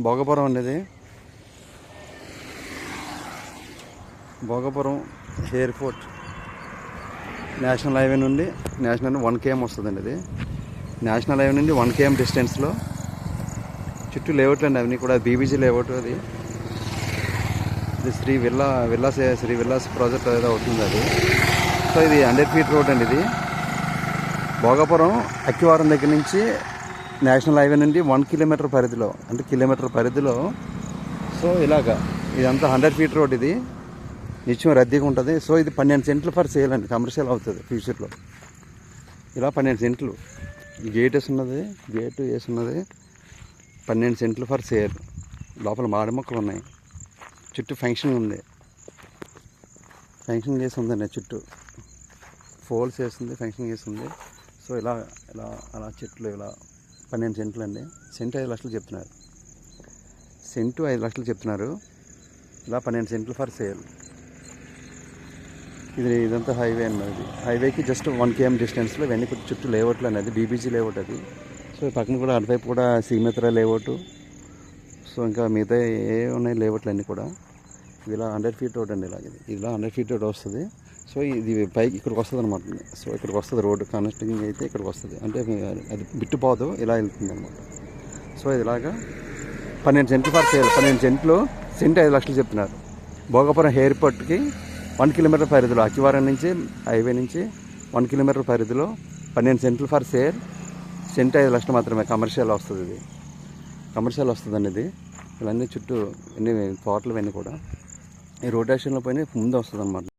భోగపురం అనేది Bhogapuram airport national highway నుండి 1 km వస్తుందండి. ఇది నేషనల్ హైవే నుండి 1 km డిస్టెన్స్లో చుట్టూ లేఅవుట్లు అండి. అవన్నీ కూడా బీబీజీ లేఅవుట్. ఇది శ్రీ విల్లాస్ ప్రాజెక్ట్ ఏదో అవుతుంది అది. సో ఇది 100 feet రోడ్ అండి. ఇది భోగపురం అక్కివారం దగ్గర నుంచి నేషనల్ హైవే నుండి 1 kilometer పరిధిలో, అంటే కిలోమీటర్ పరిధిలో. సో ఇలాగా ఇదంతా 100 feet రోడ్. ఇది నిత్యం రద్దీగా ఉంటుంది. సో ఇది 12 సెంట్లు ఫర్ సేల్ అండి. కమర్షియల్ అవుతుంది ఫ్యూచర్లో. ఇలా 12 సెంట్లు గేట్ వేసి ఉన్నది. 12 సెంట్లు ఫర్ సేల్. లోపల మాడి మొక్కలు ఉన్నాయి. చుట్టూ ఫంక్షన్ ఉంది. ఫంక్షన్ చేసి ఉందండి. చుట్టూ ఫోల్స్ వేస్తుంది, ఫంక్షన్ చేసి ఉంది. సో అలా చెట్లు ఇలా 12 సెంట్లు అండి. సెంటు 5 లక్షలు చెప్తున్నారు. సెంటు 5 లక్షలు చెప్తున్నారు. ఇలా 12 సెంట్లు ఫర్ సేల్. ఇదంతా హైవే అన్నది. హైవేకి జస్ట్ 1 km డిస్టెన్స్లో ఇవన్నీ చుట్టూ లేఅవుట్లు అనేది బీబీజీ లేఅవుట్ అది. సో పక్కన కూడా అటువైపు కూడా శ్రీమిత్ర లేఅవుట్. సో ఇంకా మిగతా ఏ ఉన్నాయి లేఅవుట్లు అన్నీ కూడా. ఇలా 100 feet రోడ్ అండి. ఇలా 100 feet రోడ్ వస్తుంది. సో ఇది పైకి ఇక్కడికి వస్తుంది అనమాట. సో ఇక్కడికి వస్తుంది రోడ్డు కనెక్టింగ్ అయితే ఇక్కడికి వస్తుంది. అంటే అది బిట్టుపోదు, ఇలా వెళ్తుంది అనమాట. సో ఇలాగా 12 సెంట్లు ఫర్ సేల్. 12 సెంట్లు, సెంటు 5 లక్షలు చెప్తున్నారు. భోగపురం ఎయిర్పోర్ట్కి 1 kilometer పరిధిలో, అక్కివారం నుంచి హైవే నుంచి 1 kilometer పరిధిలో 12 సెంట్లు ఫర్ సేల్. సెంటు 5 లక్షలు మాత్రమే. కమర్షియల్ వస్తుంది. ఇది కమర్షియల్ వస్తుందండి. ఇది ఇవన్నీ చుట్టూ ఎన్ని తోటలు ఇవన్నీ కూడా ఈ రోడ్ యాక్షన్లో పోయినా ముందు వస్తుంది అనమాట.